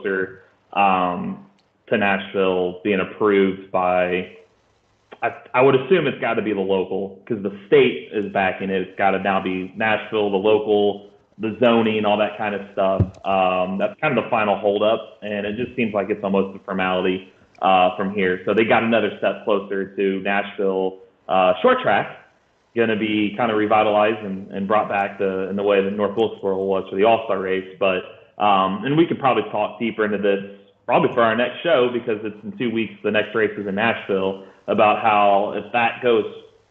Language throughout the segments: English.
closer to Nashville being approved by. I would assume it's got to be the local because the state is backing it. It's got to now be Nashville, the local, the zoning, all that kind of stuff. That's kind of the final holdup, and it just seems like it's almost a formality from here. So they got another step closer to Nashville short track, going to be kind of revitalized and brought back in the way that North Wilkesboro was for the All-Star race. But and we could probably talk deeper into this probably for our next show because it's in 2 weeks. The next race is in Nashville. About how if that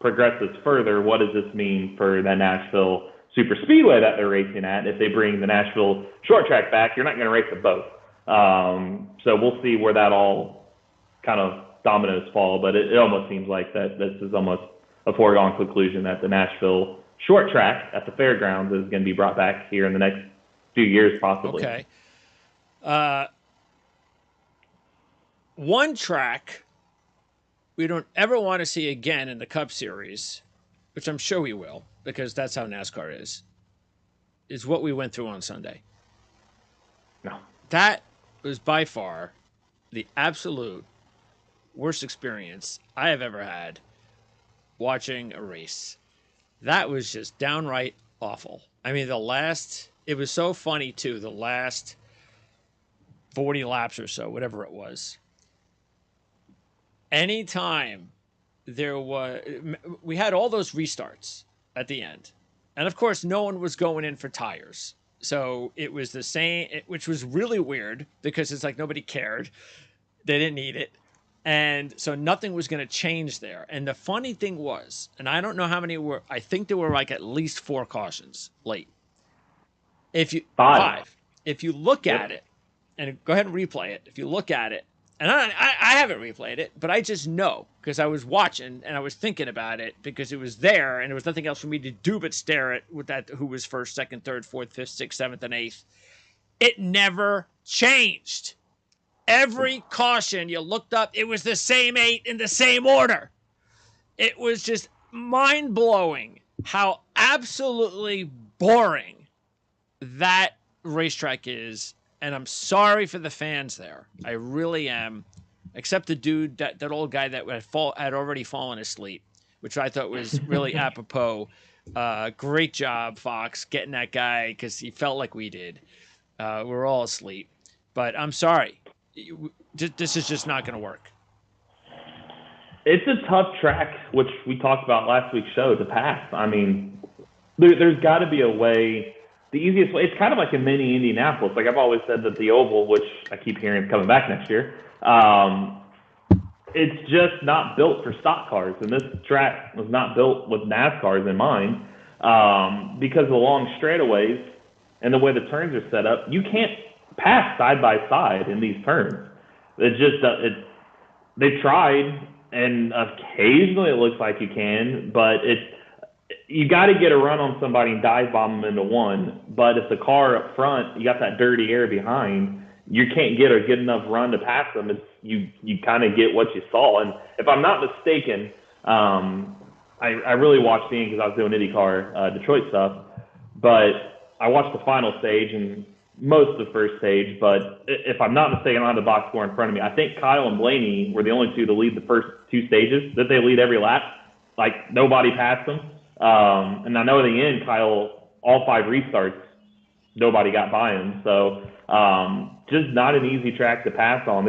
progresses further, what does this mean for the Nashville Super Speedway that they're racing at? If they bring the Nashville short track back, you're not going to race at both. So we'll see where that all kind of dominoes fall. But it almost seems like that this is almost a foregone conclusion that the Nashville short track at the fairgrounds is going to be brought back here in the next few years, possibly. Okay. One track we don't ever want to see again in the Cup Series, which I'm sure we will, because that's how NASCAR is what we went through on Sunday. No. That was by far the absolute worst experience I have ever had watching a race. That was just downright awful. I mean, it was so funny too, the last 40 laps or so, whatever it was. Anytime we had all those restarts at the end. And of course, no one was going in for tires. So it was the same, which was really weird because it's like nobody cared. They didn't need it. And so nothing was going to change there. And the funny thing was, and I don't know how many were, I think there were like at least 4 cautions late. Five. If you look at it, and go ahead and replay it. If you look at it, and I haven't replayed it, but I just know because I was watching and I was thinking about it because it was there and there was nothing else for me to do but stare at who was first, second, third, fourth, fifth, sixth, seventh, and eighth. It never changed. Every caution you looked up, it was the same 8 in the same order. It was just mind-blowing how absolutely boring that racetrack is. And I'm sorry for the fans there. I really am. Except the dude, that old guy that had already fallen asleep, which I thought was really apropos. Great job, Fox, getting that guy because he felt like we did. We're all asleep. But I'm sorry. This is just not going to work. It's a tough track, which we talked about last week's show, to pass. I mean, there's got to be a way. The easiest way, it's kind of like a mini Indianapolis. Like I've always said that the Oval, which I keep hearing is coming back next year, it's just not built for stock cars. And this track was not built with NASCARs in mind because of the long straightaways and the way the turns are set up. You can't pass side by side in these turns. They tried, and occasionally it looks like you can, but you got to get a run on somebody and dive bomb them into one. But if the car up front, you got that dirty air behind, you can't get a good enough run to pass them. You kind of get what you saw. And if I'm not mistaken, I really watched the end because I was doing IndyCar Detroit stuff. But I watched the final stage and most of the first stage. But if I'm not mistaken, I don't have the box score in front of me. I think Kyle and Blaney were the only two to lead the first 2 stages. That they lead every lap. Like nobody passed them. And I know in the end, Kyle, all 5 restarts, nobody got by him. So just not an easy track to pass on.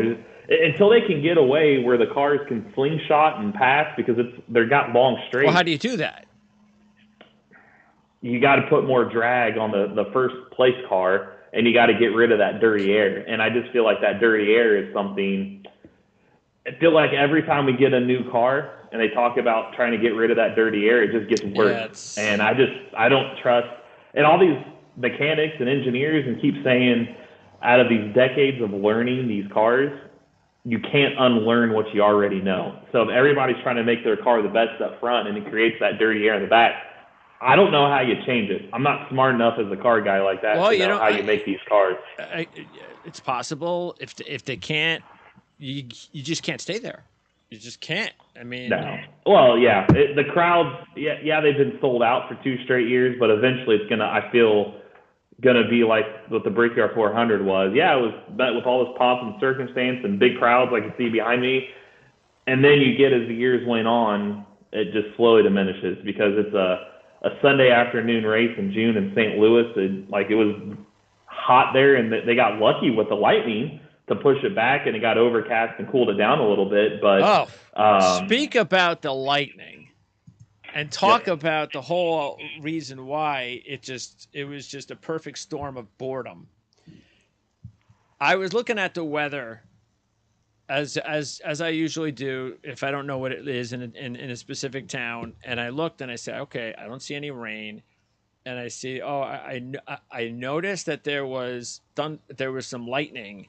Until they can get away where the cars can slingshot and pass because they've got long straights. Well, how do you do that? You got to put more drag on the first place car, and you got to get rid of that dirty air. And I just feel like that dirty air is something. I feel like every time we get a new car and they talk about trying to get rid of that dirty air, it just gets worse. And I don't trust. And all these mechanics and engineers and keep saying out of these decades of learning these cars, you can't unlearn what you already know. So if everybody's trying to make their car the best up front and it creates that dirty air in the back, I don't know how you change it. I'm not smart enough as a car guy like that to know how you make these cars. It's possible. If they can't, you just can't stay there. You just can't. I mean, no. Well, yeah, the crowds, yeah, they've been sold out for 2 straight years, but eventually it's gonna. I feel going to be like what the Brickyard 400 was. Yeah, it was met with all this pomp and circumstance and big crowds like you see behind me. And then you get, as the years went on, it just slowly diminishes because it's a Sunday afternoon race in June in St. Louis. It was hot there, and they got lucky with the lightning to push it back, and it got overcast and cooled it down a little bit. But speak about the lightning and talk about the whole reason why it was just a perfect storm of boredom. I was looking at the weather as I usually do if I don't know what it is in a specific town, and I looked and I said, okay, I don't see any rain, and I see I noticed that there was some lightning,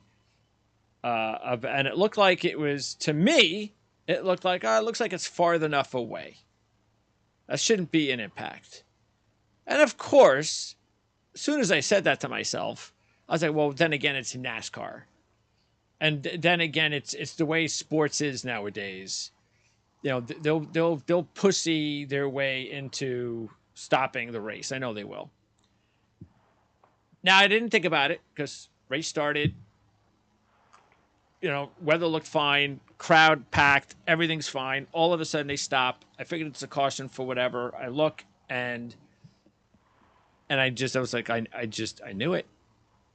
and it looked like it was, to me, it looked like it looks like it's far enough away. That shouldn't be an impact. And of course, as soon as I said that to myself, I was like, well, then again, it's NASCAR. And then again, it's the way sports is nowadays. You know, they'll pussy their way into stopping the race. I know they will. Now, I didn't think about it because race started. You know, weather looked fine, crowd packed, everything's fine. All of a sudden, they stop. I figured it's a caution for whatever. I look and I was like, I knew it.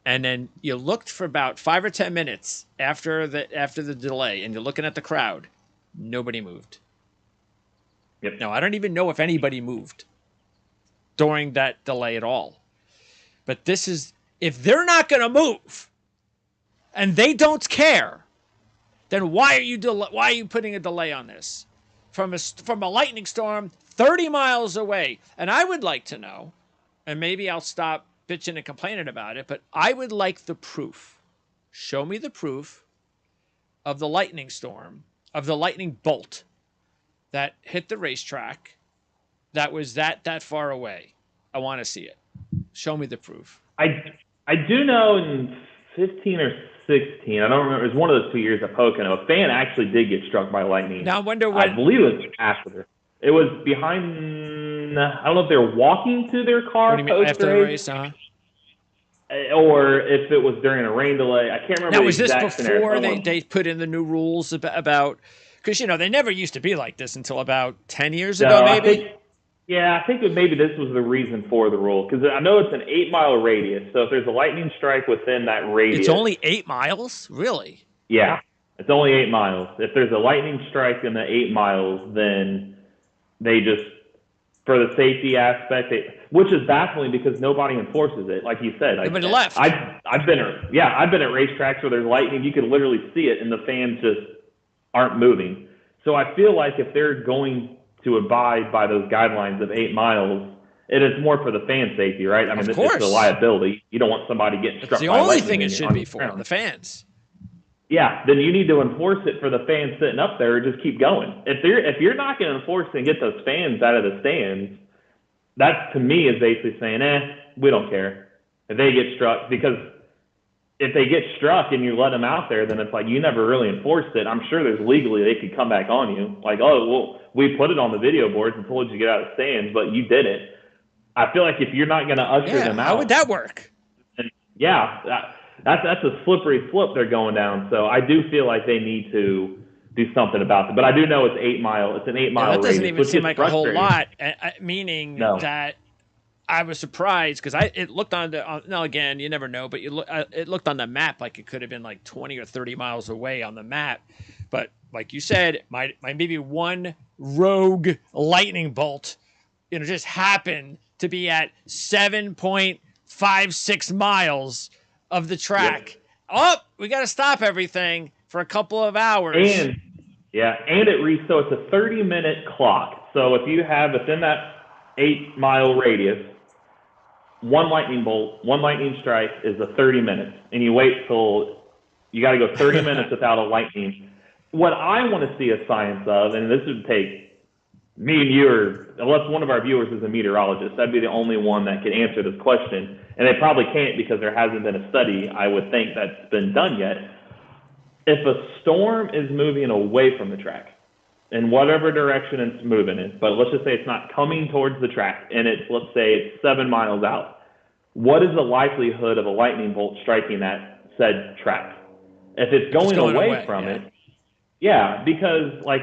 And then you looked for about 5 or 10 minutes after the delay, and you're looking at the crowd. Nobody moved. Yep. Now, I don't even know if anybody moved during that delay at all. But if they're not going to move and they don't care, then why are you putting a delay on this? From a lightning storm 30 miles away. And I would like to know, and maybe I'll stop bitching and complaining about it, but I would like the proof. Show me the proof of the lightning storm, of the lightning bolt that hit the racetrack that was that far away. I want to see it. Show me the proof. I do know in 15 or 16, I don't remember, it was one of those 2 years at Pocono, a fan actually did get struck by lightning. Now I wonder what... I believe it was after. It was behind, I don't know if they were walking to their car. What do you mean, after the race, or if it was during a rain delay. I can't remember. Now, was this before they put in the new rules about because, you know, they never used to be like this until about 10 years ago, maybe? I think that maybe this was the reason for the rule, because I know it's an 8-mile radius. So if there's a lightning strike within that radius. It's only 8 miles? Really? Yeah, it's only 8 miles. If there's a lightning strike in the 8 miles, then they just, for the safety aspect, which is baffling because nobody enforces it. Like you said, nobody left. I've been at racetracks where there's lightning. You can literally see it, and the fans just aren't moving. So I feel like if they're going to abide by those guidelines of 8 miles, it is more for the fan safety, right? I mean, it's a liability. You don't want somebody getting struck by lightning. It's the only thing it should be for, the fans. Yeah, then you need to enforce it for the fans sitting up there. Just keep going. If you're not going to enforce it and get those fans out of the stands, that to me is basically saying, we don't care if they get struck, because if they get struck and you let them out there, then it's like you never really enforced it. I'm sure there's legally they could come back on you. Like, oh, well, we put it on the video boards and told you to get out of the stands, but you did it. I feel like if you're not going to usher them out. How would that work? That's a slippery slope they're going down. So I do feel like they need to do something about it. But I do know it's 8 mile. It's an 8 mile radius. That doesn't even seem like a whole lot. Meaning that I was surprised because it looked now again, you never know, but it looked on the map like it could have been like 20 or 30 miles away on the map. But like you said, my maybe one rogue lightning bolt, just happened to be at 7.56 miles of the track. Yep. We got to stop everything for a couple of hours. And so it's a 30-minute clock. So if you have within that 8 mile radius, one lightning bolt, one lightning strike is a 30 minutes, and you wait till you got to go 30 minutes without a lightning. What I want to see a science of, and this would take me and you, or unless one of our viewers is a meteorologist, that'd be the only one that could answer this question, and they probably can't because there hasn't been a study, I would think, that's been done yet. If a storm is moving away from the track, in whatever direction it's moving in, but let's just say it's not coming towards the track, and let's say it's 7 miles out, what is the likelihood of a lightning bolt striking that said track? If it's If it's going away from yeah. it, yeah, because like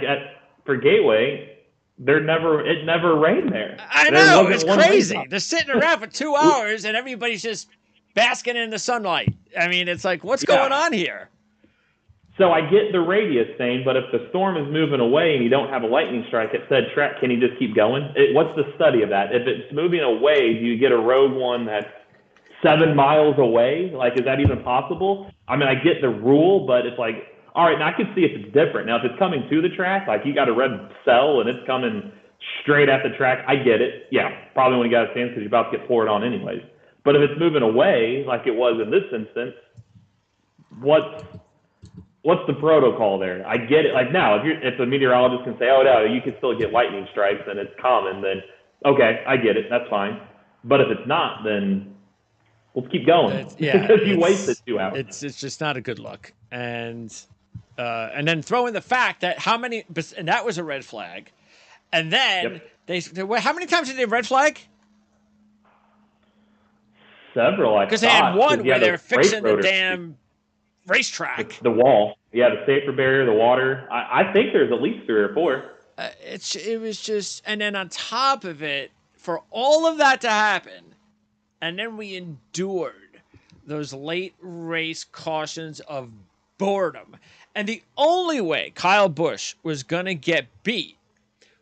for Gateway, it never rained there. I There know, it's wasn't one crazy. raindrop. They're sitting around for 2 hours and everybody's just basking in the sunlight. I mean, it's like, what's going on here? So I get the radius thing, but if the storm is moving away and you don't have a lightning strike at said track, can you just keep going? What's the study of that? If it's moving away, do you get a rogue one that's 7 miles away? Like, is that even possible? I mean, I get the rule, but it's like, all right, now I can see if it's different. Now, if it's coming to the track, like you got a red cell and it's coming straight at the track, I get it. Yeah, probably when you got a stance because you're about to get poured on anyways. But if it's moving away, like it was in this instance, what's the protocol there? I get it. Like now, if the meteorologist can say, oh no, you can still get lightning strikes and it's common, then okay, I get it. That's fine. But if it's not, then let's keep going. Because you wasted 2 hours. It's just not a good look. And then throw in the fact that and that was a red flag. And then how many times did they red flag? Several, because they had one where they were fixing the damn racetrack. The wall. Yeah, the safer barrier, the water. I think there's at least 3 or 4. It was just, and then on top of it, for all of that to happen, and then we endured those late race cautions of boredom. And the only way Kyle Busch was going to get beat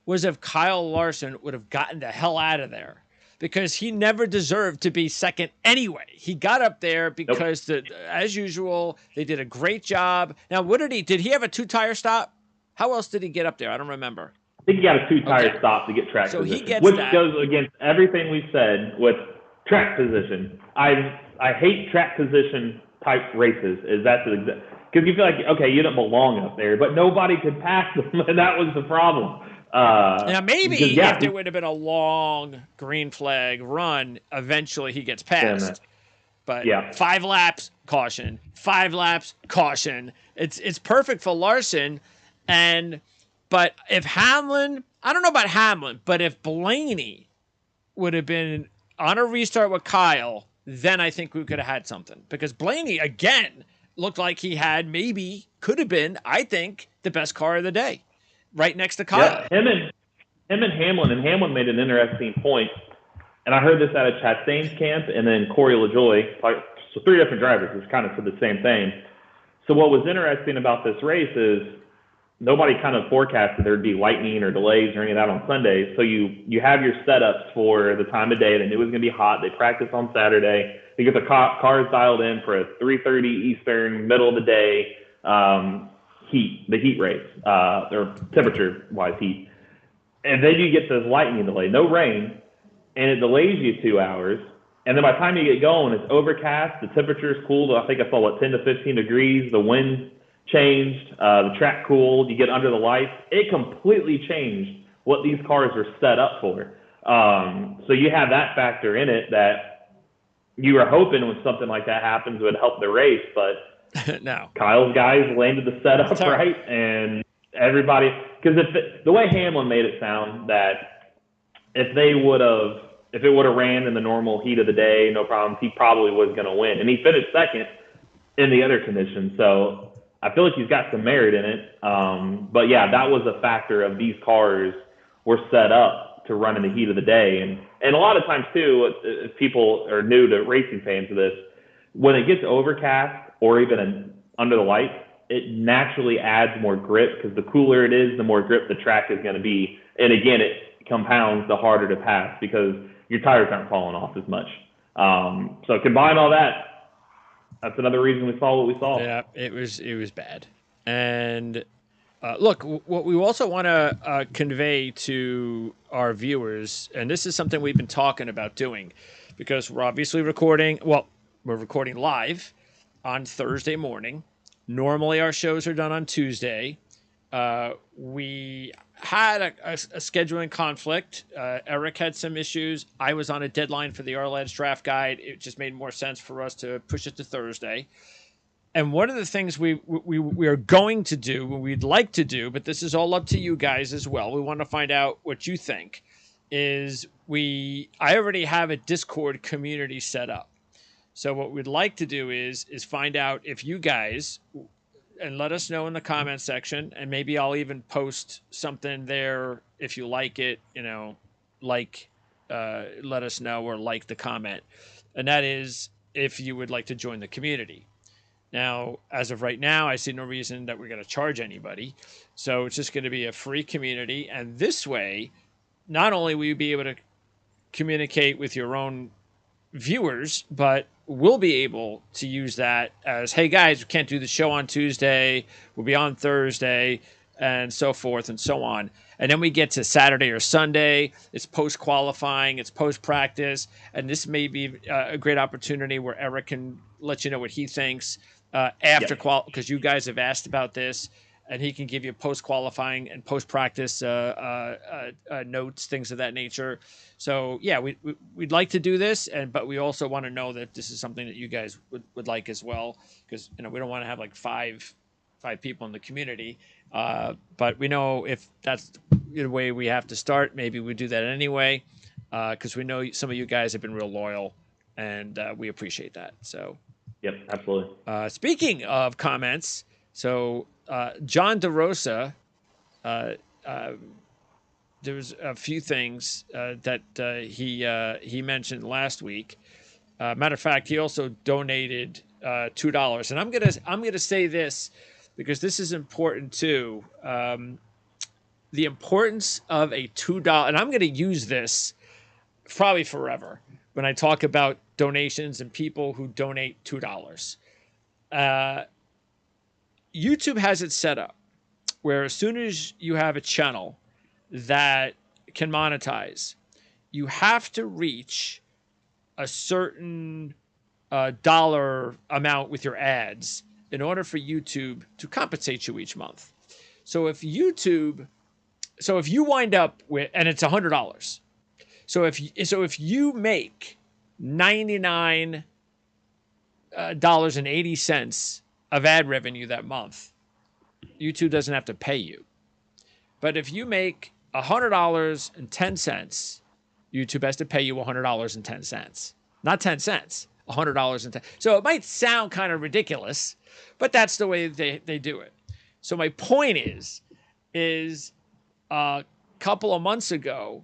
was if Kyle Larson would have gotten the hell out of there, because he never deserved to be second anyway. He got up there because, as usual, they did a great job. Now, did he have a 2-tire stop? How else did he get up there? I don't remember. I think he got a 2-tire stop to get track position, he gets which that. goes against everything we said with track position. I hate track position type races. Because you feel like, okay, you don't belong up there, but nobody could pass them, and that was the problem. Now, maybe if there would have been a long green flag run, eventually he gets passed. But 5 laps, caution. 5 laps, caution. It's perfect for Larson. But if Hamlin, I don't know about Hamlin, but if Blaney would have been on a restart with Kyle, then I think we could have had something. Because Blaney, again, looked like he could have been, I think, the best car of the day. Right next to Kyle. Yeah, him and Hamlin. And Hamlin made an interesting point. And I heard this out of Chastain's camp and then Corey LaJoie. So 3 different drivers, which kind of said the same thing. So what was interesting about this race is nobody kind of forecasted there'd be lightning or delays or any of that on Sunday. So you have your setups for the time of day. They knew it was going to be hot. They practiced on Saturday. You get the cars dialed in for a 3:30 Eastern, middle of the day. The heat race, or temperature-wise heat. And then you get this lightning delay, no rain, and it delays you 2 hours. And then by the time you get going, it's overcast, the temperature's cooled. I think I saw, 10 to 15 degrees. The wind changed, the track cooled, you get under the lights. It completely changed what these cars were set up for. So you have that factor in it that you were hoping when something like that happens, it would help the race, but no. Kyle's guys landed the setup right, and everybody, because the way Hamlin made it sound that if it would have ran in the normal heat of the day, no problems, he probably was going to win, and he finished second in the other conditions. So I feel like he's got some merit in it. But yeah, that was a factor of these cars were set up to run in the heat of the day, and a lot of times too, if people are new to racing fans of this, when it gets overcast or even under the lights, it naturally adds more grip, because the cooler it is, the more grip the track is going to be. And again, it compounds the harder to pass because your tires aren't falling off as much. So combine all that, that's another reason we saw what we saw. Yeah, it was bad. And look, what we also want to convey to our viewers, and this is something we've been talking about doing, because we're obviously recording live on Thursday morning. Normally our shows are done on Tuesday. We had a scheduling conflict. Eric had some issues. I was on a deadline for the Arlad's draft guide. It just made more sense for us to push it to Thursday. And one of the things we are going to do, we'd like to do, but this is all up to you guys as well. We want to find out what you think, is I already have a Discord community set up. So what we'd like to do is find out if you guys, and let us know in the comment section, and maybe I'll even post something there if you like it, let us know or like the comment. And that is if you would like to join the community. Now, as of right now, I see no reason that we're going to charge anybody. So it's just going to be a free community. And this way, not only will you be able to communicate with your own viewers, but we'll be able to use that as, hey guys, we can't do the show on Tuesday, we'll be on Thursday, and so forth and so on. And then we get to Saturday or Sunday, it's post qualifying, it's post practice, and this may be a great opportunity where Eric can let you know what he thinks after because you guys have asked about this, and he can give you post qualifying and post practice notes, things of that nature. So yeah, we'd like to do this, but we also want to know that this is something that you guys would like as well, because we don't want to have like five people in the community. But we know if that's the way we have to start, maybe we do that anyway, because we know some of you guys have been real loyal, and we appreciate that. So. Yep, absolutely. Speaking of comments, so John DeRosa, there was a few things that he mentioned last week. Matter of fact, he also donated $2, and I'm gonna say this because this is important too. The importance of a $2, and I'm gonna use this probably forever when I talk about donations and people who donate $2. YouTube has it set up where as soon as you have a channel that can monetize, you have to reach a certain dollar amount with your ads in order for YouTube to compensate you each month. So if you wind up with, and it's $100. So if you make $99.80 of ad revenue that month, YouTube doesn't have to pay you. But if you make $100.10, YouTube has to pay you $100.10. Not 10 cents, $100.10. So it might sound kind of ridiculous, but that's the way they do it. So my point is a couple of months ago,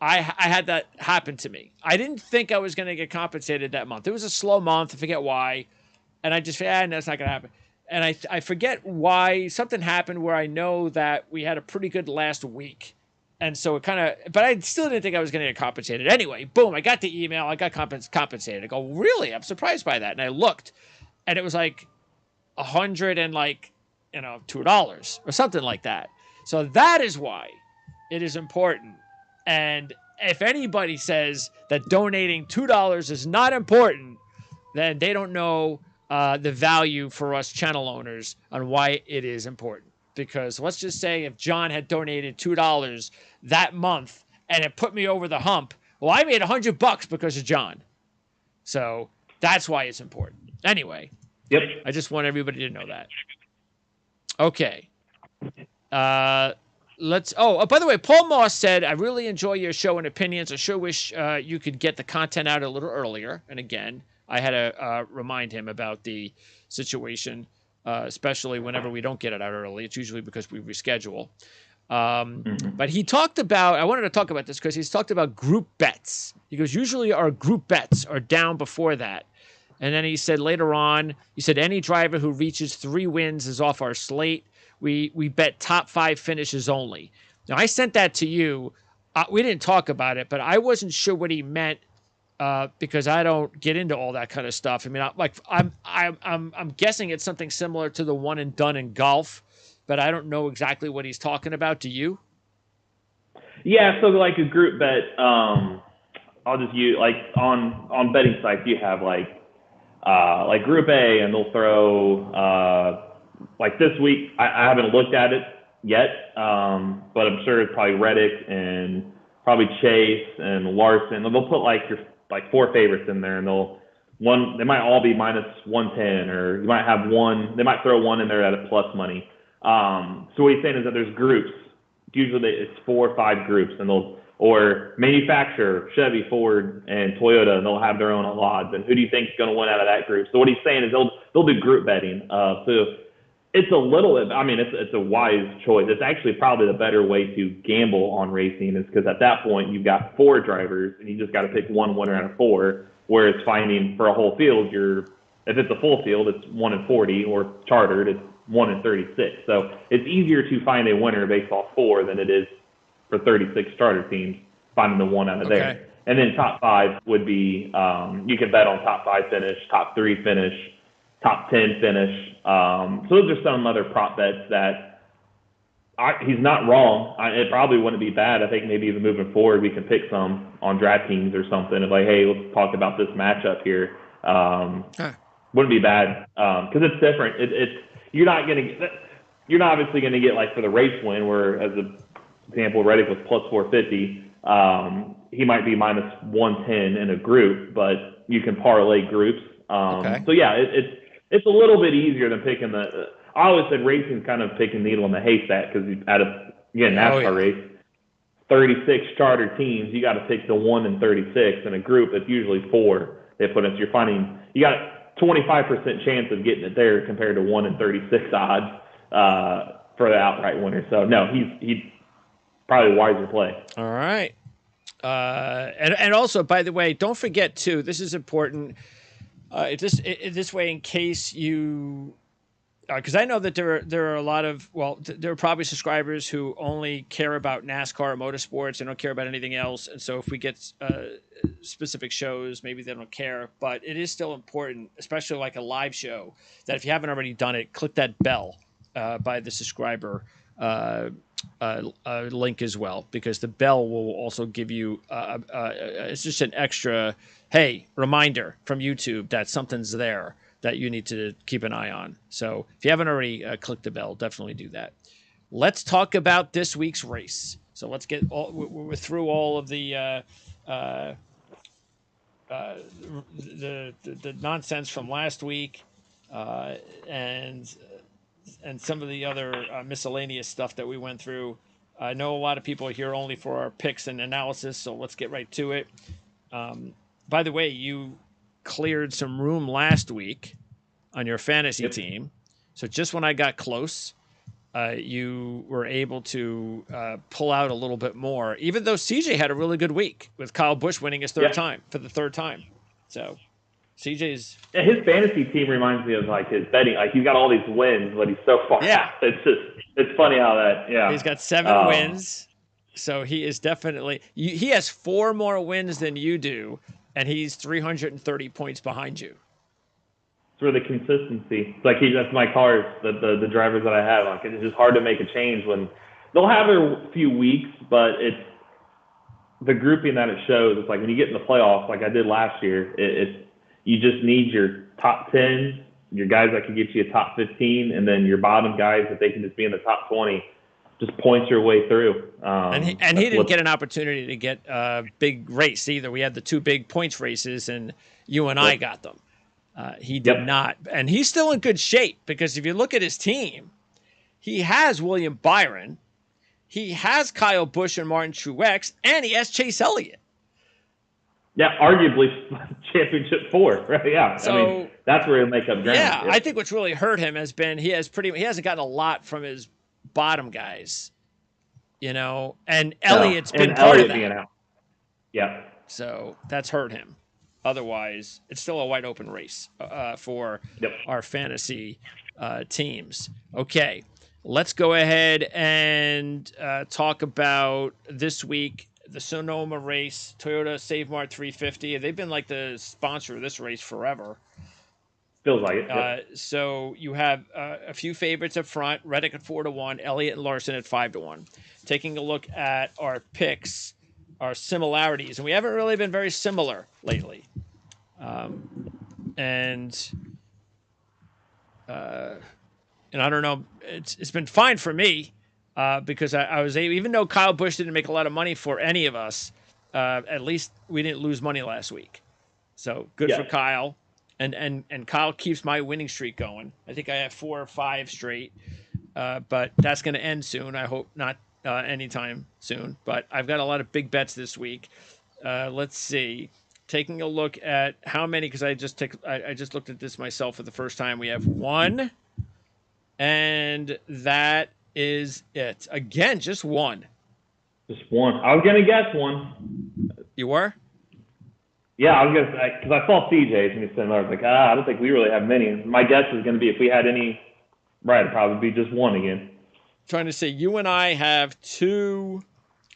I had that happen to me. I didn't think I was going to get compensated that month. It was a slow month. I forget why. And I just figured, that's not going to happen. And I forget why. Something happened where I know that we had a pretty good last week. And so it kind of, but I still didn't think I was going to get compensated. Anyway, boom, I got the email. I got compensated. I go, really? I'm surprised by that. And I looked, and it was like $2 or something like that. So that is why it is important. And if anybody says that donating $2 is not important, then they don't know the value for us channel owners on why it is important. Because let's just say if John had donated $2 that month and it put me over the hump, well, I made $100 because of John. So that's why it's important. Anyway, yep. I just want everybody to know that. Okay. By the way, Paul Moss said, I really enjoy your show and opinions. I sure wish you could get the content out a little earlier. And again, I had to remind him about the situation, especially whenever we don't get it out early. It's usually because we reschedule. But he talked about, I wanted to talk about this because he's talked about group bets. He goes, usually our group bets are down before that. And then he said later on, any driver who reaches 3 wins is off our slate. We bet top 5 finishes only. Now, I sent that to you. We didn't talk about it, but I wasn't sure what he meant because I don't get into all that kind of stuff. I mean, I'm guessing it's something similar to the one and done in golf, but I don't know exactly what he's talking about. Do you? Yeah, so like a group bet, I'll just use like on betting sites you have like Group A, and they'll throw like this week. I haven't looked at it yet, but I'm sure it's probably Reddick and probably Chase and Larson. They'll put like your 4 favorites in there, and they might all be minus 110, or you might have one. They might throw one in there at a plus money. So what he's saying is that there's groups. Usually it's 4 or 5 groups, and they'll or manufacturer, Chevy, Ford, and Toyota, and they'll have their own odds. And who do you think is going to win out of that group? So what he's saying is they'll do group betting. So it's a little, I mean, it's a wise choice. It's actually probably the better way to gamble on racing, is because at that point you've got 4 drivers and you just got to pick one winner out of 4. Whereas finding for a whole field, if it's a full field, it's 1 in 40, or chartered, it's 1 in 36. So it's easier to find a winner based off 4 than it is for 36 charter teams, finding the one out of there. And then top 5 would be, you can bet on top 5 finish, top 3 finish, top 10 finish. So those are some other prop bets that he's not wrong. It probably wouldn't be bad. I think maybe even moving forward, we can pick some on DraftKings or something. Of like, hey, let's talk about this matchup here. Wouldn't be bad, because it's different. You're not obviously going to get, like, for the race win, where, as an example, Reddick was plus 450. He might be minus 110 in a group, but you can parlay groups. So yeah, it's a little bit easier than picking I always said racing's kind of picking needle in the haystack, because out of, again, NASCAR race, 36 charter teams, you got to pick the 1 in 36. In a group, it's usually 4 they put in. So you're finding, you got 25% chance of getting it there compared to 1 in 36 odds for the outright winner. So no, he's probably a wiser play. All right. And also, by the way, don't forget too, this is important. This way, in case you, because I know that there are a lot of, there are probably subscribers who only care about NASCAR or motorsports and don't care about anything else. And so if we get specific shows, maybe they don't care. But it is still important, especially like a live show, that if you haven't already done it, click that bell by the subscriber link as well, because the bell will also give you it's just an extra reminder from YouTube that something's there that you need to keep an eye on. So if you haven't already clicked the bell, definitely do that. Let's talk about this week's race. So let's get we're through all of the nonsense from last week and some of the other miscellaneous stuff that we went through. I know a lot of people are here only for our picks and analysis, so let's get right to it. By the way, you cleared some room last week on your fantasy team. So just when I got close, you were able to pull out a little bit more, even though CJ had a really good week with Kyle Busch winning his third time for the third time. So CJ's his fantasy team reminds me of like his betting. Like he's got all these wins, but he's so far. Yeah, it's funny how that. Yeah, he's got 7 wins, so he is definitely. He has 4 more wins than you do, and he's 330 points behind you. For the consistency, it's like that's my cars. The drivers that I have, like it's just hard to make a change when they'll have their few weeks, but it's the grouping that it shows. It's like when you get in the playoffs, like I did last year. You just need your top 10, your guys that can get you a top 15, and then your bottom guys that they can just be in the top 20. Just points your way through. And he didn't get an opportunity to get a big race either. We had the 2 big points races, and you and I got them. He did not. And he's still in good shape, because if you look at his team, he has William Byron, he has Kyle Busch and Martin Truex, and he has Chase Elliott. Yeah, arguably championship 4, right? Yeah, so, I mean that's where he'll make up ground. Yeah, I think what's really hurt him has been he hasn't gotten a lot from his bottom guys, and Elliott's been part of that. Being out. Yeah, so that's hurt him. Otherwise, it's still a wide open race for our fantasy teams. Okay, let's go ahead and talk about this week. The Sonoma race, Toyota Save Mart 350. They've been like the sponsor of this race forever. Feels like it. So you have a few favorites up front: Reddick at 4-1, Elliott and Larson at 5-1. Taking a look at our picks, our similarities, and we haven't really been very similar lately. And I don't know. It's been fine for me. Because I was able, even though Kyle Busch didn't make a lot of money for any of us, at least we didn't lose money last week. So good for Kyle. And Kyle keeps my winning streak going. I think I have 4 or 5 straight, but that's going to end soon. I hope not anytime soon. But I've got a lot of big bets this week. Let's see. Taking a look at how many, because I just looked at this myself for the first time. We have one, and that is it. Again, just one. Just one. I was gonna guess one. You were? Yeah, I was gonna say because I saw CJ's and he said, I was like, I don't think we really have many. My guess is gonna be if we had any, right, it'd probably be just one again. Trying to say you and I have 2,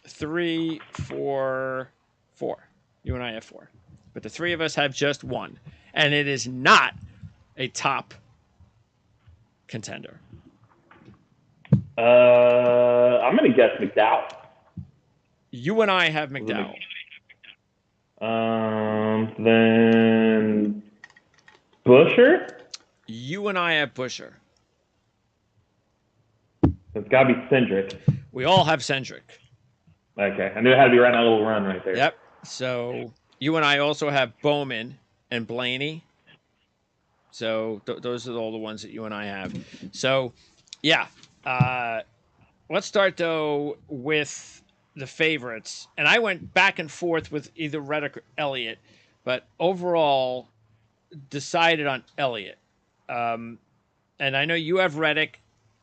3, 4, 4. You and I have 4, but the three of us have just one, and it is not a top contender. I'm gonna guess McDowell. You and I have McDowell. Then Busher? You and I have Busher. It's got to be Cindric. We all have Cindric. Okay. I knew it had to be right in that little run right there. Yep. So you and I also have Bowman and Blaney. So those are all the ones that you and I have. So, yeah. Let's start, though, with the favorites. And I went back and forth with either Reddick or Elliott, but overall decided on Elliott. And I know you have Reddick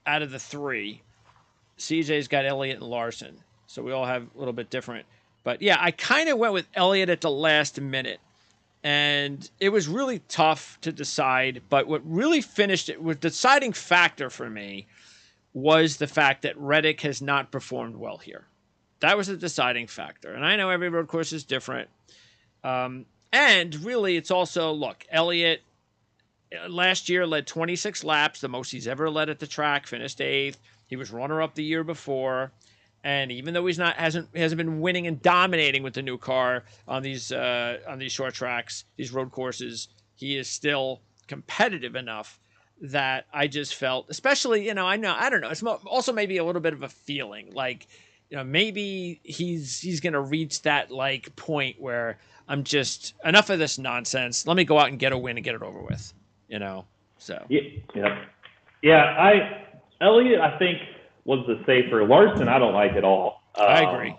out of the three. CJ's got Elliott and Larson. So we all have a little bit different. But, yeah, I kind of went with Elliott at the last minute. And it was really tough to decide. But what really finished it, with deciding factor for me, was the fact that Reddick has not performed well here. That was the deciding factor. And I know every road course is different. And really, it's also, look, Elliott last year led 26 laps, the most he's ever led at the track, finished 8th. He was runner-up the year before. And even though hasn't been winning and dominating with the new car on these short tracks, these road courses, he is still competitive enough that I just felt, especially, I don't know. It's also maybe a little bit of a feeling like, maybe he's going to reach that like point where I'm just enough of this nonsense. Let me go out and get a win and get it over with, so. Yeah. Elliott, I think, was the safer. Larson, I don't like at all. I agree.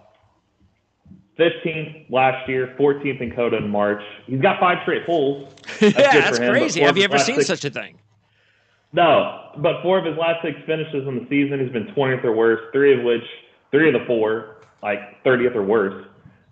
15th last year, 14th in Coda in March. He's got 5 straight poles. That's crazy. Have you ever seen such a thing? No, but 4 of his last 6 finishes in the season, he's been 20th or worse, 3 of the 4, like 30th or worse.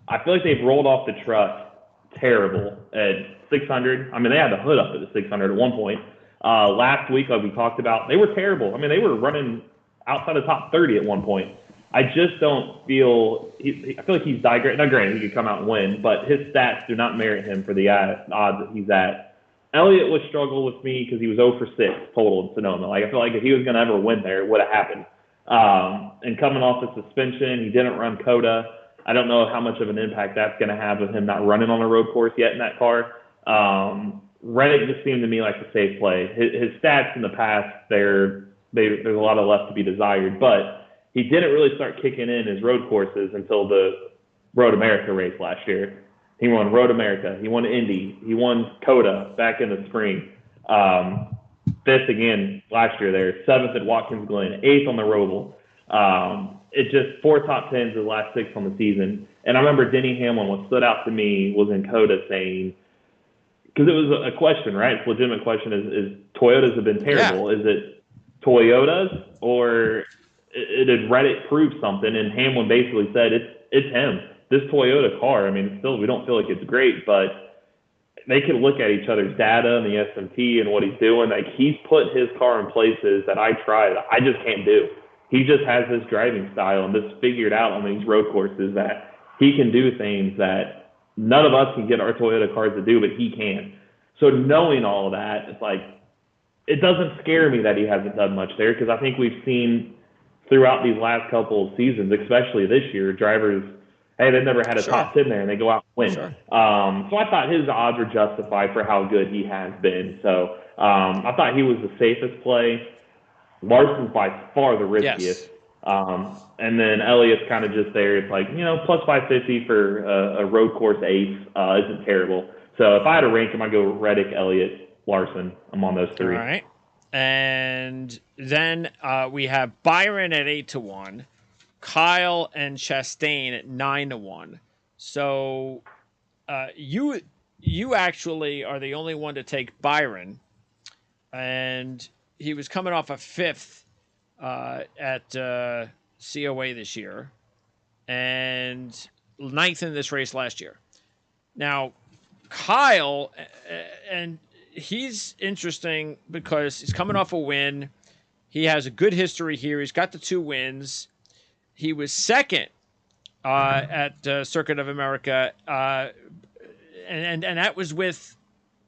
I feel like they've rolled off the truck terrible at 600. I mean, they had the hood up at the 600 at one point. Last week, like we talked about, they were terrible. I mean, they were running outside the top 30 at one point. I just don't feel I feel like he's digressed. Now, granted, he could come out and win, but his stats do not merit him for the odds that he's at. Elliott would struggle with me because he was 0 for 6 total in Sonoma. Like, I feel like if he was going to ever win there, it would have happened. And coming off the suspension, he didn't run Coda. I don't know how much of an impact that's going to have with him not running on a road course yet in that car. Reddick just seemed to me like a safe play. His stats in the past, there's a lot of left to be desired, but he didn't really start kicking in his road courses until the Road America race last year. He won Road America. He won Indy. He won Coda back in the spring. 5th again last year there. 7th at Watkins Glen. 8th on the Roval. It just 4 top 10s the last 6 on the season. And I remember Denny Hamlin, what stood out to me was in Coda saying, because it was a question, right? It's a legitimate question, is Toyotas have been terrible. Yeah. Is it Toyotas or did Reddick prove something? And Hamlin basically said it's him. This Toyota car, I mean, still we don't feel like it's great, but they can look at each other's data and the SMT and what he's doing. Like, he's put his car in places that I just can't do. He just has this driving style and this figured out on these road courses that he can do things that none of us can get our Toyota cars to do, but he can. So knowing all of that, it's like, it doesn't scare me that he hasn't done much there, because I think we've seen throughout these last couple of seasons, especially this year, drivers, hey, they've never had a top 10 there, and they go out and win. Sure. So I thought his odds were justified for how good he has been. So I thought he was the safest play. Larson's by far the riskiest. Yes. And then Elliott's kind of just there. It's like, plus 550 for a road course ace isn't terrible. So if I had to rank him, I'd go Reddick, Elliott, Larson. I'm on those 3. All right. And then we have Byron at 8-1. Kyle and Chastain at 9-1. So you actually are the only one to take Byron, and he was coming off a 5th at COA this year, and 9th in this race last year. Now, Kyle, and he's interesting because he's coming off a win. He has a good history here. He's got the 2 wins. He was 2nd at Circuit of America, and that was with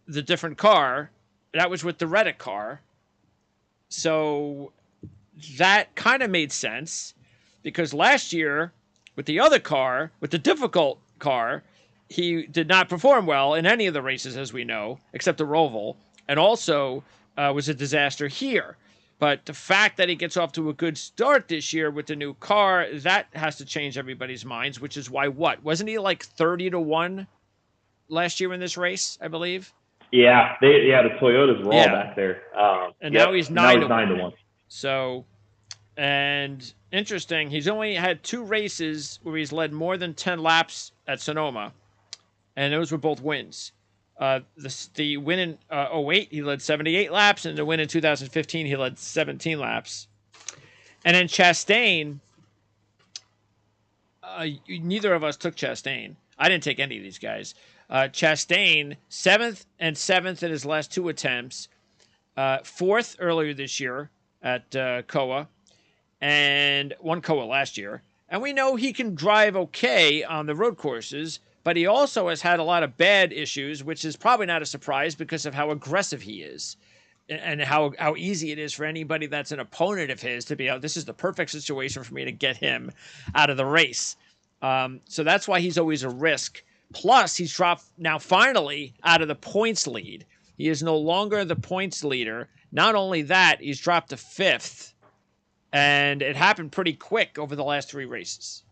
the different car. That was with the Reddick car. So that kind of made sense because last year with the other car, with the difficult car, he did not perform well in any of the races, as we know, except the Roval, and also was a disaster here. But the fact that he gets off to a good start this year with the new car, that has to change everybody's minds, which is why wasn't he like 30-1 last year in this race, I believe? Yeah, the Toyotas were all back there. And now he's 9-1. So, and interesting, he's only had 2 races where he's led more than 10 laps at Sonoma, and those were both wins. The win in 08, he led 78 laps, and the win in 2015, he led 17 laps. And then Chastain, neither of us took Chastain. I didn't take any of these guys. Chastain, 7th and 7th in his last 2 attempts, 4th earlier this year at COA, and won COA last year. And we know he can drive okay on the road courses, but he also has had a lot of bad issues, which is probably not a surprise because of how aggressive he is and how easy it is for anybody that's an opponent of his to be out. This is the perfect situation for me to get him out of the race. So that's why he's always a risk. Plus, he's dropped now finally out of the points lead. He is no longer the points leader. Not only that, he's dropped to 5th. And it happened pretty quick over the last 3 races.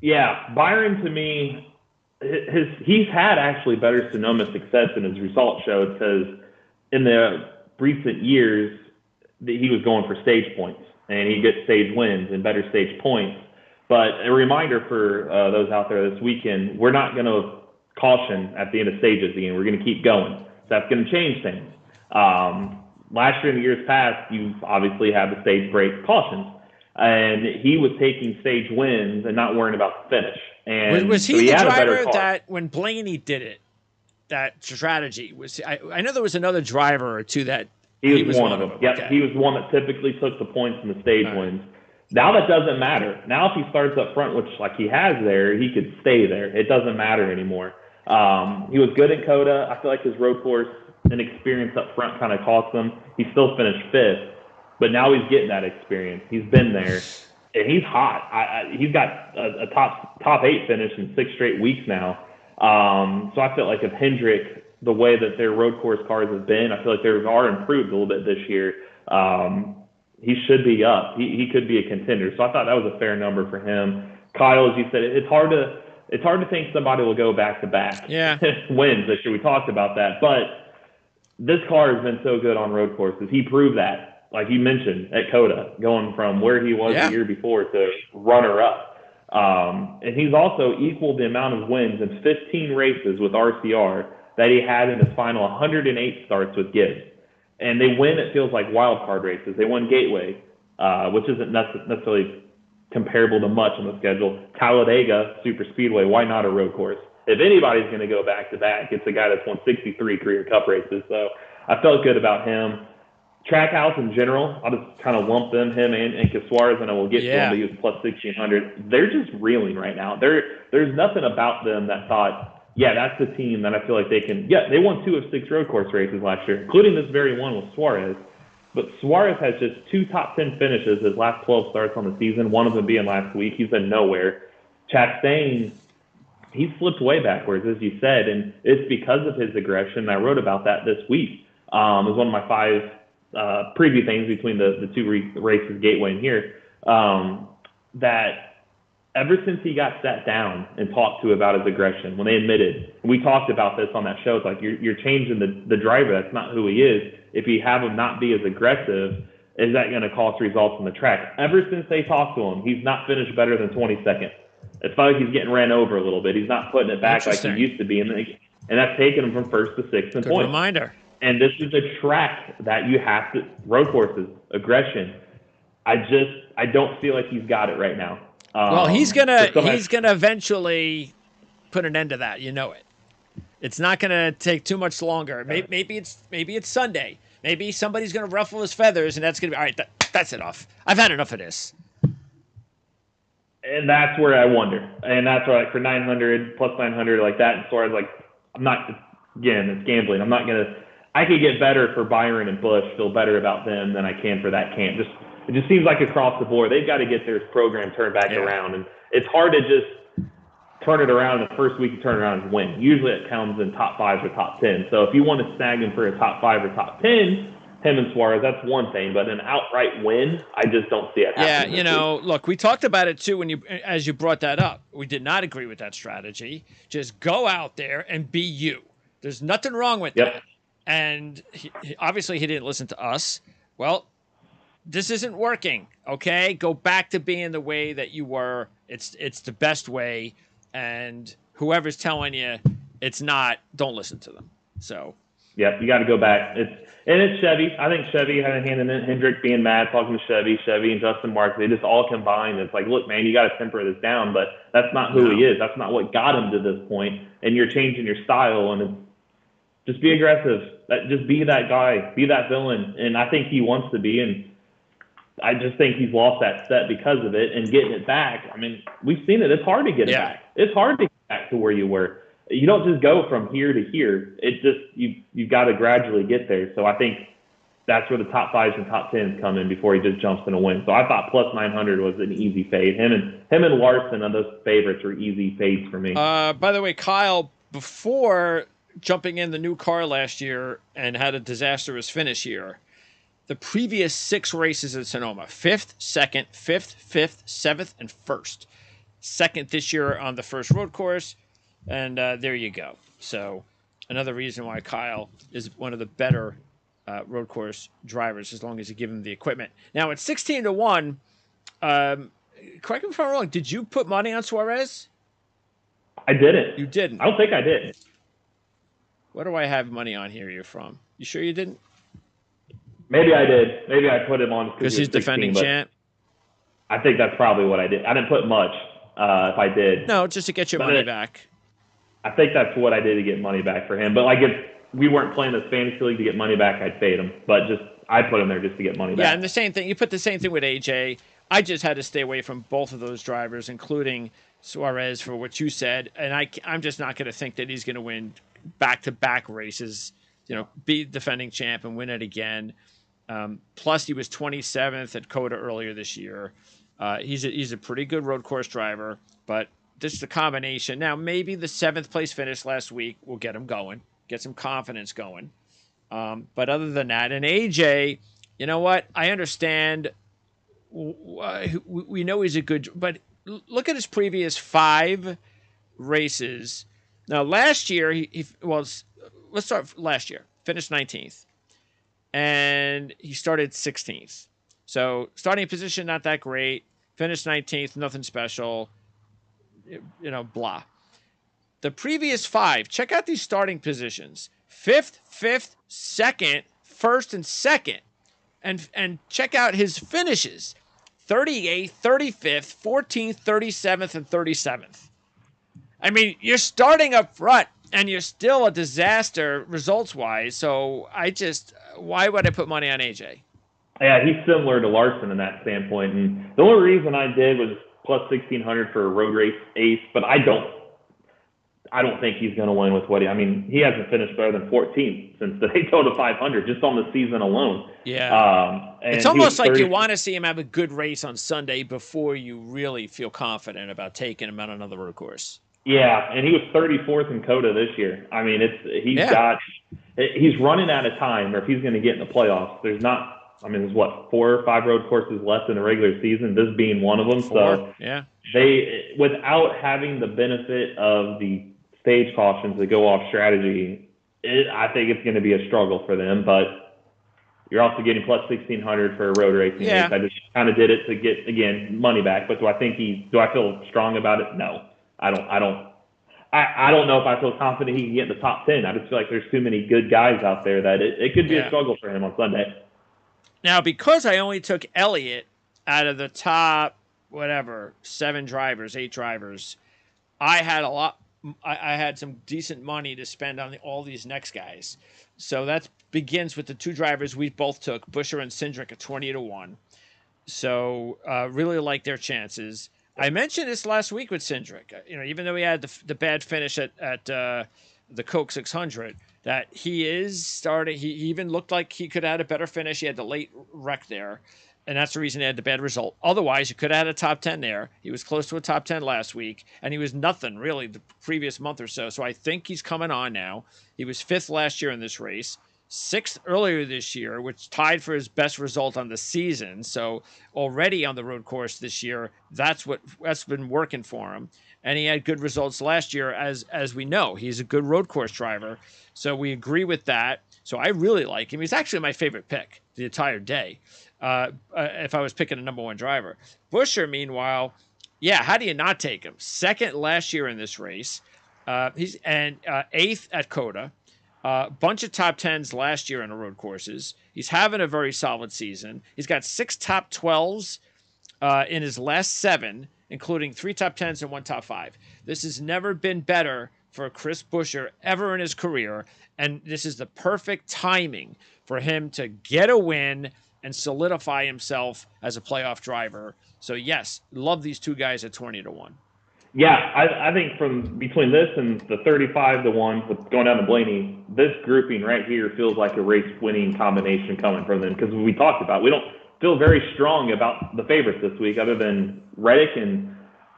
Yeah, Byron, to me, he's had actually better Sonoma success than his results showed because in the recent years, he was going for stage points, and he gets stage wins and better stage points. But a reminder for those out there this weekend, we're not going to caution at the end of stages again. We're going to keep going. That's going to change things. Last year and the years past, you obviously had the stage break cautions. And he was taking stage wins and not worrying about the finish. And was he so the driver that when Blaney did it, that strategy was? I know there was another driver or two that he was one of them. Yep, okay. He was the one that typically took the points in the stage wins. Now that doesn't matter. Now if he starts up front, which like he has there, he could stay there. It doesn't matter anymore. He was good at COTA. I feel like his road course and experience up front kind of cost him. He still finished 5th. But now he's getting that experience. He's been there, and he's hot. He's got a top 8 finish in 6 straight weeks now. So I feel like if Hendrick, the way that their road course cars have been, I feel like they are improved a little bit this year. He should be up. He could be a contender. So I thought that was a fair number for him. Kyle, as you said, it's hard to think somebody will go back-to-back wins this year. We talked about that. But this car has been so good on road courses. He proved that. Like you mentioned, at COTA, going from where he was the year before to runner-up. And he's also equaled the amount of wins in 15 races with RCR that he had in his final 108 starts with Gibbs. And they win, it feels like, wild card races. They won Gateway, which isn't necessarily comparable to much on the schedule. Talladega, Super Speedway, why not a road course? If anybody's going to go back-to-back, it's a guy that's won 63 career Cup races. So I felt good about him. Trackhouse in general, I'll just kind of lump them, him and Suarez, and I will get to him, but he was plus 1,600. They're just reeling right now. There's nothing about them that thought, that's the team that I feel like they can. Yeah, they won 2 of 6 road course races last year, including this very one with Suarez. But Suarez has just 2 top 10 finishes his last 12 starts on the season, one of them being last week. He's been nowhere. Chastain, he's slipped way backwards, as you said, and it's because of his aggression. I wrote about that this week. It was one of my 5 preview things between the 2 races, Gateway and here, that ever since he got sat down and talked to about his aggression, when they admitted, we talked about this on that show, it's like you're changing the driver. That's not who he is. If you have him not be as aggressive, is that going to cost results on the track? Ever since they talked to him, he's not finished better than 22nd. It's not like he's getting ran over a little bit. He's not putting it back like he used to be, and that's taking him from first to sixth in points. Good reminder. And this is a track that you have to road courses, aggression. I don't feel like he's got it right now. Well, he's gonna eventually put an end to that. You know it. It's not gonna take too much longer. Maybe it's Sunday. Maybe somebody's gonna ruffle his feathers, and that's gonna be all right. That's enough. I've had enough of this. And that's where I wonder. And that's where, like, for 900 plus 900 like that, and so I was like, I'm not. Again, it's gambling. I'm not gonna. I could get better for Byron and Busch. Feel better about them than I can for that camp. It just seems like across the board, they've got to get their program turned back around. And it's hard to just turn it around in the first week you turn it around and win. Usually it comes in top 5s or top 10. So if you want to snag him for a top 5 or top 10, him and Suarez, that's one thing. But an outright win, I just don't see it happening. Yeah, look, we talked about it too as you brought that up. We did not agree with that strategy. Just go out there and be you. There's nothing wrong with that. And obviously he didn't listen to us. Well, this isn't working, okay? Go back to being the way that you were. It's the best way, and whoever's telling you it's not, don't listen to them. So, yep, you got to go back. It's Chevy. I think Chevy had a hand in it. Hendrick being mad, talking to Chevy and Justin Marks. They just all combined. It's like, look, man, you got to temper this down, but that's not who he is. That's not what got him to this point, and you're changing your style, and just be aggressive. Just be that guy. Be that villain, and I think he wants to be, and I just think he's lost that step because of it, and getting it back. I mean, we've seen it. It's hard to get it back. It's hard to get back to where you were. You don't just go from here to here. It's just you've got to gradually get there. So I think that's where the top 5s and top 10s come in before he just jumps in a win. So I thought plus 900 was an easy fade. Him and Larson are those favorites were easy fades for me. By the way, Kyle, before jumping in the new car last year and had a disastrous finish here, the previous 6 races at Sonoma, 5th, 2nd, 5th, 5th, 7th, and 1st. 2nd this year on the first road course, and there you go. So another reason why Kyle is one of the better road course drivers, as long as you give him the equipment. Now, at 16-1, correct me if I'm wrong, did you put money on Suarez? I didn't. You didn't? I don't think I did. What do I have money on here you're from? You sure you didn't? Maybe I did. Maybe I put him on because he's 16, defending champ. I think that's probably what I did. I didn't put much. If I did, no, just to get your money back. I think that's what I did to get money back for him. But like, if we weren't playing this fantasy league to get money back, I'd fade him. But I put him there just to get money back. Yeah, and the same thing. You put the same thing with AJ. I just had to stay away from both of those drivers, including Suarez, for what you said. And I'm just not going to think that he's going to win back-to-back races. Be defending champ and win it again. Plus, he was 27th at COTA earlier this year. He's a pretty good road course driver, but just a combination. Now, maybe the 7th place finish last week will get him going, get some confidence going. But other than that, and AJ, you know what? I understand. We know he's a good, but look at his previous 5 races. Now, last year, let's start last year. Finished 19th. And he started 16th. So starting position, not that great. Finished 19th, nothing special. Blah. The previous 5, check out these starting positions. 5th, 2nd, 1st, and 2nd. And check out his finishes. 38th, 35th, 14th, 37th, and 37th. I mean, you're starting up front, and you're still a disaster results-wise. So why would I put money on AJ? Yeah, he's similar to Larson in that standpoint. And the only reason I did was plus 1,600 for a road race ace, but I don't think he's going to win with he hasn't finished better than 14th since the Daytona 500, just on the season alone. Yeah. It's almost like you want to see him have a good race on Sunday before you really feel confident about taking him out on another road course. Yeah, and he was 34th in COTA this year. I mean, he's running out of time, or if he's going to get in the playoffs, there's 4 or 5 road courses left in the regular season, this being one of them. 4, so yeah. They, without having the benefit of the stage cautions that go off strategy, I think it's going to be a struggle for them. But You're also getting plus 1,600 for a road racing Yeah. race. I just kind of did it to get, again, money back. But do I feel strong about it? No, I don't. I don't know if I feel confident he can get in the top 10. I just feel like there's too many good guys out there that it could be a struggle for him on Sunday. Now, because I only took Elliott out of the top, 8 drivers, I had a lot. I had some decent money to spend on all these next guys. So that begins with the 2 drivers we both took, Buescher and Cindric, at 20-1. So really like their chances. I mentioned this last week with Cindric. Even though he had the bad finish at the Coke 600, that he is starting. He even looked like he could have had a better finish. He had the late wreck there, and that's the reason he had the bad result. Otherwise, you could have had a top 10 there. He was close to a top 10 last week, and he was nothing really the previous month or so. So I think he's coming on now. He was 5th last year in this race, 6th earlier this year, which tied for his best result on the season. So already on the road course this year, that's been working for him. And he had good results last year, as we know. He's a good road course driver. So we agree with that. So I really like him. He's actually my favorite pick the entire day. If I was picking a number 1 driver. Buescher, meanwhile, how do you not take him? 2nd last year in this race. He's 8th at COTA. Bunch of top 10s last year on the road courses. He's having a very solid season. He's got 6 top 12s in his last 7, including 3 top 10s and 1 top 5. This has never been better for Chris Buescher ever in his career, and this is the perfect timing for him to get a win and solidify himself as a playoff driver. So yes, love these 2 guys at 20-1. Yeah, I think from between this and the 35-1 with going down to Blaney, this grouping right here feels like a race-winning combination coming from them, because we talked about, we don't feel very strong about the favorites this week other than Reddick and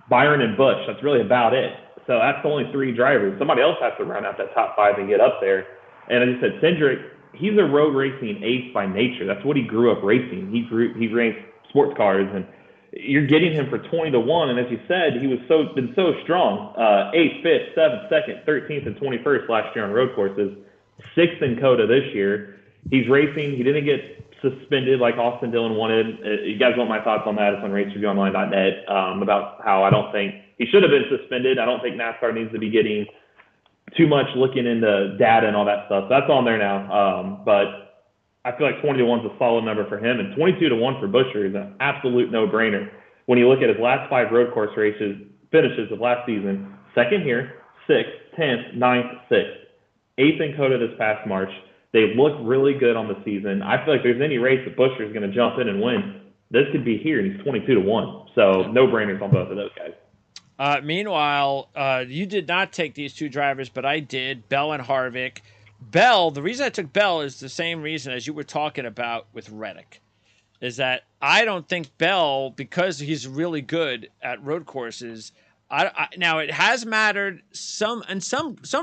Byron and Busch. That's really about it. So that's only 3 drivers. Somebody else has to round out that top 5 and get up there. And as you said, Cindric, he's a road racing ace by nature. That's what he grew up racing. He raced sports cars, and you're getting him for 20-1. And as you said, he was been so strong. 8th, 5th, 7th, 2nd, 13th, and 21st last year on road courses. 6th in COTA this year. He's racing. He didn't get suspended like Austin Dillon wanted. You guys want my thoughts on that? It's on racereviewonline.net about how I don't think he should have been suspended. I don't think NASCAR needs to be getting too much looking into data and all that stuff. So that's on there now. But I feel like 20-1 is a solid number for him, and 22-1 for Buescher is an absolute no-brainer. When you look at his last 5 road course finishes of last season, 2nd here, 6th, 10th, 9th, 6th, 8th in COTA this past March. They look really good on the season. I feel like if there's any race that Buescher is going to jump in and win, this could be here, and he's 22-1. So no-brainers on both of those guys. Meanwhile, you did not take these 2 drivers, but I did, Bell and Harvick. Bell, the reason I took Bell is the same reason as you were talking about with Reddick, is that I don't think Bell, because he's really good at road courses, now it has mattered some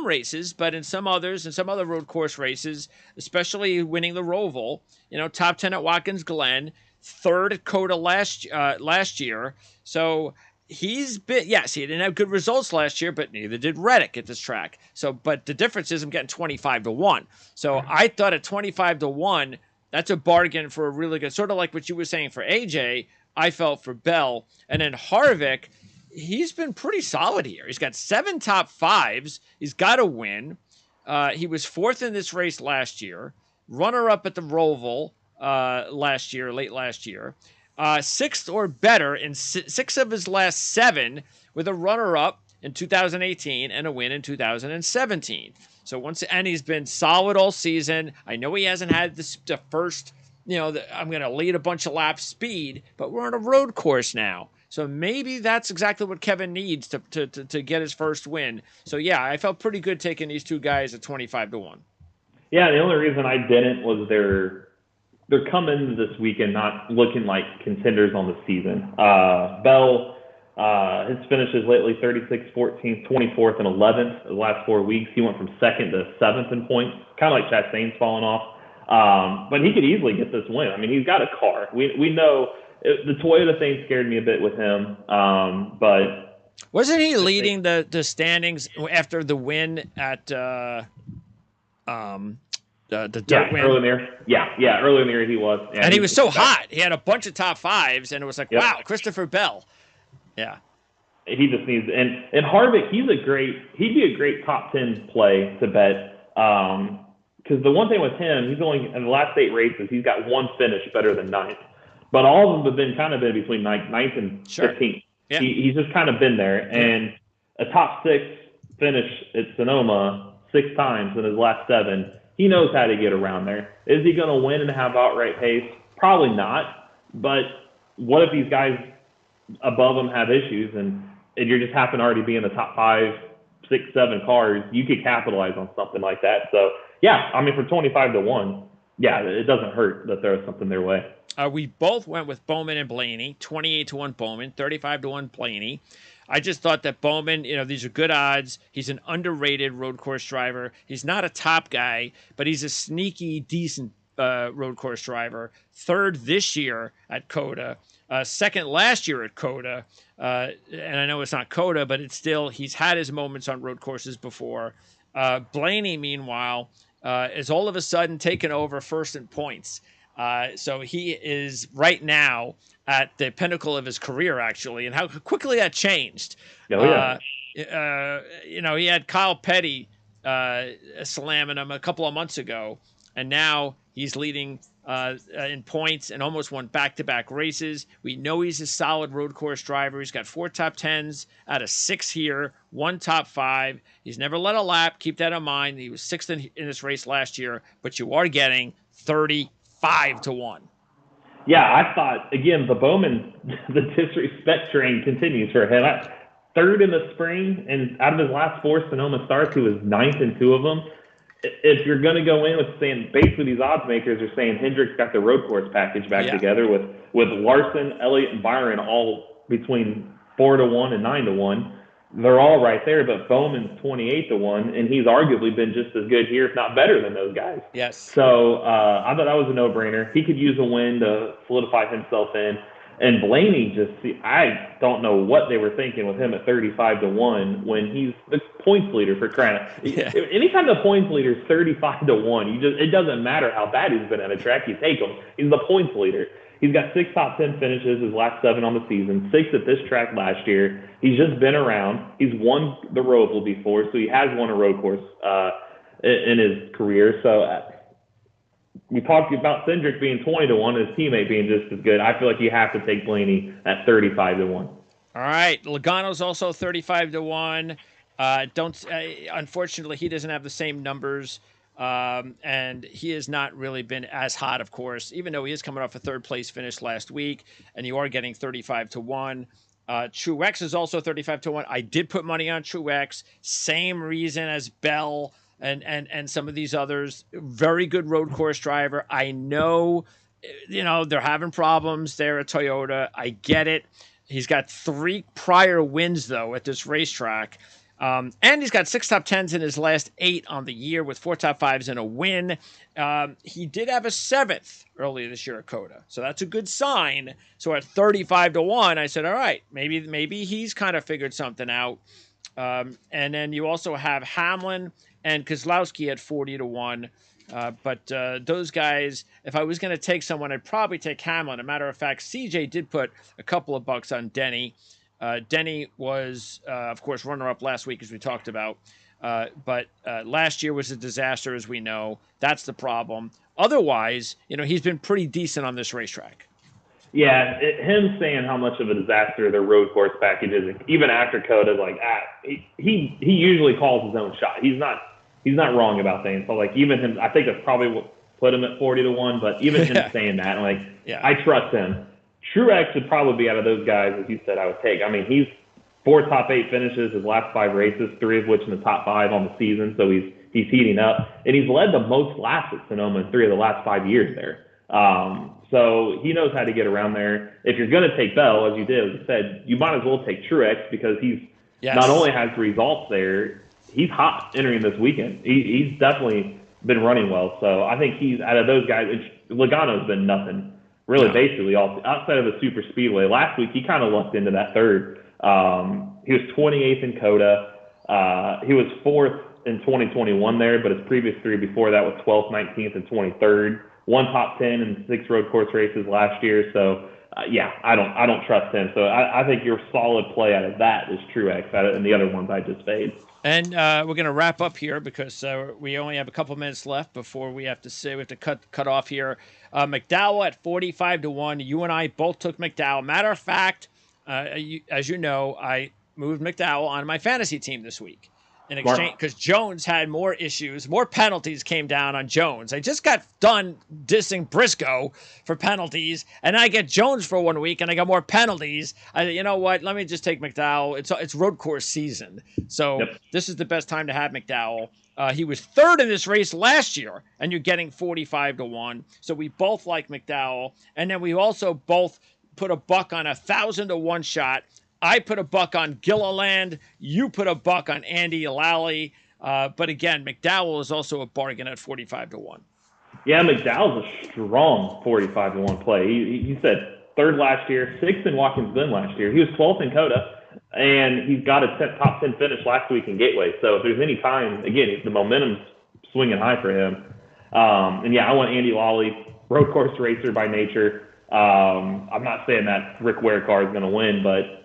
races, but in some others, in some other road course races, especially winning the Roval, top 10 at Watkins Glen, 3rd at COTA last year. So he's been, yes, he didn't have good results last year, but neither did Reddick at this track. So, but the difference is I'm getting 25-1. So I thought at 25-1, that's a bargain for a really good, sort of like what you were saying for AJ, I felt for Bell. And then Harvick, he's been pretty solid here. He's got 7 top 5s. He's got a win. He was 4th in this race last year, runner-up at the Roval late last year. 6th or better in 6 of his last 7, with a runner-up in 2018 and a win in 2017. So and he's been solid all season. I know he hasn't had the first, I'm going to lead a bunch of laps speed, but we're on a road course now. So maybe that's exactly what Kevin needs to get his first win. So yeah, I felt pretty good taking these 2 guys at 25-1. Yeah, the only reason I didn't was they're coming into this weekend not looking like contenders on the season. Bell, his finishes lately, 36th, 14th, 24th, and 11th the last 4 weeks. He went from 2nd to 7th in points, kind of like Chastain's falling off. But he could easily get this win. I mean, he's got a car. We know the Toyota thing scared me a bit with him, but wasn't he leading the standings after the win at the dirt win. Early in the year. Early in the year he was. Yeah, and he was so hot. He had a bunch of top fives, and it was like, wow, Christopher Bell. Yeah. He just needs, and Harvick, he'd be a great top 10 play to bet. Because the one thing with him, he's only, in the last 8 races, he's got one finish better than 9th. But all of them have been kind of between 9th and 15th. Yeah. He's just kind of been there. And a top 6 finish at Sonoma 6 times in his last 7, he knows how to get around there. Is he going to win and have outright pace? Probably not. But what if these guys above him have issues and you just happen to already be in the top 5, 6, 7 cars? You could capitalize on something like that. So, yeah, I mean, for 25 to 1, yeah, it doesn't hurt that there's something their way. We both went with Bowman and Blaney, 28 to 1 Bowman, 35 to 1 Blaney. I just thought that Bowman, these are good odds. He's an underrated road course driver. He's not a top guy, but he's a sneaky, decent road course driver. 3rd this year at COTA, 2nd last year at COTA. And I know it's not COTA, but it's still, he's had his moments on road courses before. Blaney, meanwhile, is all of a sudden taken over first in points. So he is right now at the pinnacle of his career, actually, and how quickly that changed. Oh, yeah. He had Kyle Petty slamming him a couple of months ago, and now he's leading in points and almost won back-to-back races. We know he's a solid road course driver. He's got 4 top 10s out of 6 here, 1 top 5. He's never led a lap. Keep that in mind. He was 6th in this race last year, but you are getting 35 to 1. Yeah, I thought, again, the Bowman, the disrespect train continues for him. 3rd in the spring, and out of his last 4 Sonoma starts, he was 9th in 2 of them. If you're going to go in with saying, basically these odds makers are saying Hendrick's got the road course package back together with Larson, Elliott, and Byron all between 4 to 1 and 9 to 1. They're all right there, but Bowman's 28 to 1, and he's arguably been just as good here, if not better than those guys. Yes. So I thought that was a no-brainer. He could use a win to solidify himself in. And Blaney I don't know what they were thinking with him at 35 to 1 when he's the points leader for crying out. Yeah. Anytime the points leader is 35 to 1, it doesn't matter how bad he's been at a track, you take him. He's the points leader. He's got 6 top 10 finishes, his last 7 on the season, 6 at this track last year. He's just been around. He's won the Roval before, so he has won a road course in his career. So we talked about Cindric being 20 to 1, his teammate being just as good. I feel like you have to take Blaney at 35 to 1. All right, Logano's also 35 to 1. Unfortunately, he doesn't have the same numbers. And he has not really been as hot, of course, even though he is coming off a 3rd place finish last week, and you are getting 35 to 1. Truex is also 35 to 1. I did put money on Truex. Same reason as Bell and some of these others. Very good road course driver. I know, they're having problems there at Toyota. I get it. He's got 3 prior wins, though, at this racetrack. And he's got 6 top 10s in his last 8 on the year with 4 top 5s and a win. He did have a 7th earlier this year at COTA, so that's a good sign. So at 35 to 1, I said, all right, maybe he's kind of figured something out. And then you also have Hamlin and Keselowski at 40 to 1. But those guys, if I was going to take someone, I'd probably take Hamlin. As a matter of fact, CJ did put a couple of bucks on Denny. Denny was, of course, runner-up last week, as we talked about. But last year was a disaster, as we know. That's the problem. Otherwise, he's been pretty decent on this racetrack. Yeah, him saying how much of a disaster their road course package is, even after COTA, he usually calls his own shot. He's not wrong about saying so. Even him, I think that's probably what put him at 40 to 1. But even him saying that, I trust him. Truex would probably be out of those guys, as you said, I would take. I mean, he's 4 top 8 finishes his last 5 races, 3 of which in the top 5 on the season. So he's heating up, and he's led the most laps at Sonoma in 3 of the last 5 years there. So he knows how to get around there. If you're going to take Bell, as you did, as you said, you might as well take Truex because he's not only has results there, he's hot entering this weekend. He's definitely been running well. So I think he's out of those guys. Logano's been nothing. Really, basically, all outside of the super speedway. Last week, he kind of lucked into that 3rd. He was 28th in COTA. He was 4th in 2021 there, but his previous 3 before that was 12th, 19th, and 23rd. 1 top 10 and 6 road course races last year. So yeah, I don't trust him. So I think your solid play out of that is Truex, and the other ones I just made. And we're going to wrap up here because we only have a couple minutes left before we have to cut off here. McDowell at 45-1. You and I both took McDowell. Matter of fact, as you know, I moved McDowell on my fantasy team this week in exchange because Jones had more issues, more penalties came down on Jones. I just got done dissing Briscoe for penalties, and I get Jones for 1 week, and I got more penalties. You know what? Let me just take McDowell. It's road course season, so This is the best time to have McDowell. He was 3rd in this race last year, and you're getting 45-1. So we both like McDowell, and then we also both put a buck on 1,000-1 shot. I put a buck on Gilliland. You put a buck on Andy Lally. But again, McDowell is also a bargain at 45-1. Yeah, McDowell's a strong 45-1 play. He said 3rd last year, 6th in Watkins Glen last year. He was 12th in Coda, and he's got a top 10 finish last week in Gateway. So if there's any time, again, the momentum's swinging high for him. And yeah, I want Andy Lally, road course racer by nature. I'm not saying that Rick Ware car is going to win, but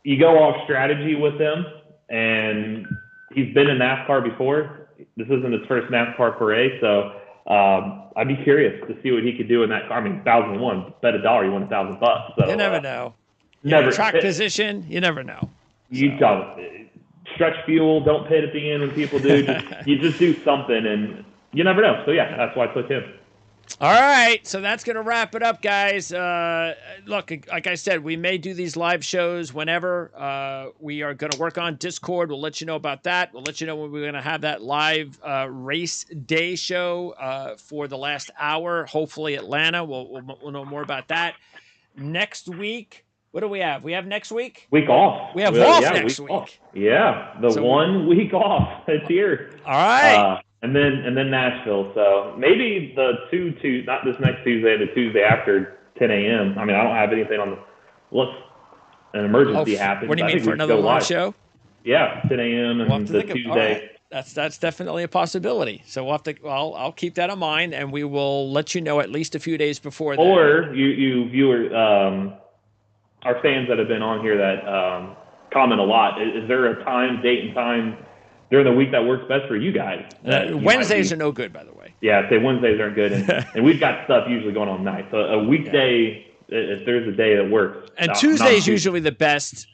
you go off strategy with him, and he's been in NASCAR before. This isn't his first NASCAR parade, so I'd be curious to see what he could do in that car. I mean, 1,001, bet $1, you win $1,000. So you never know. Track position, you never know. You don't stretch fuel, don't pit at the end when people do. You just do something, and you never know. So yeah, that's why I took him. All right, so that's going to wrap it up, guys. Look, like I said, we may do these live shows whenever. We are going to work on Discord. We'll let you know about that. We'll let you know when we're going to have that live race day show for the last hour, hopefully Atlanta. We'll know more about that. Next week, what do we have? We have next week? Week off. We have off next week. Off. Yeah, 1 week off. It's here. All right. And then Nashville. So maybe the not this next Tuesday, the Tuesday after 10 a.m. I mean, I don't have anything on the list. An emergency happens. What do you mean, for another live show? Yeah, 10 a.m. and the Tuesday. Right. That's definitely a possibility. So we'll have to. I'll keep that in mind, and we will let you know at least a few days before that. Or you viewers, our fans that have been on here that comment a lot. Is there a date and time during the week that works best for you guys? Wednesdays are no good, by the way. Yeah, say Wednesdays aren't good, and we've got stuff usually going on night. So a weekday, if there's a day that works. And Tuesday's usually the best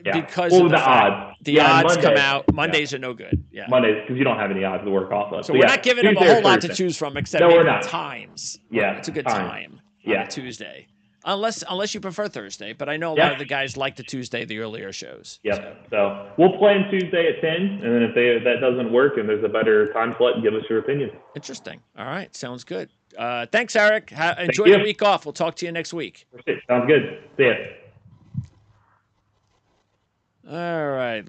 because of the odds. The odds come out. Mondays are no good. Yeah, Mondays because you don't have any odds to work off of. So we're not giving them a whole lot to choose from except times. Yeah, it's a good time on a Tuesday. Unless you prefer Thursday, but I know a lot of the guys like the Tuesday, the earlier shows. Yep. So we'll plan Tuesday at 10, and then if that doesn't work and there's a better time slot, give us your opinion. Interesting. All right. Sounds good. Thanks, Eric. Enjoy your week off. We'll talk to you next week. Sounds good. See ya. All right.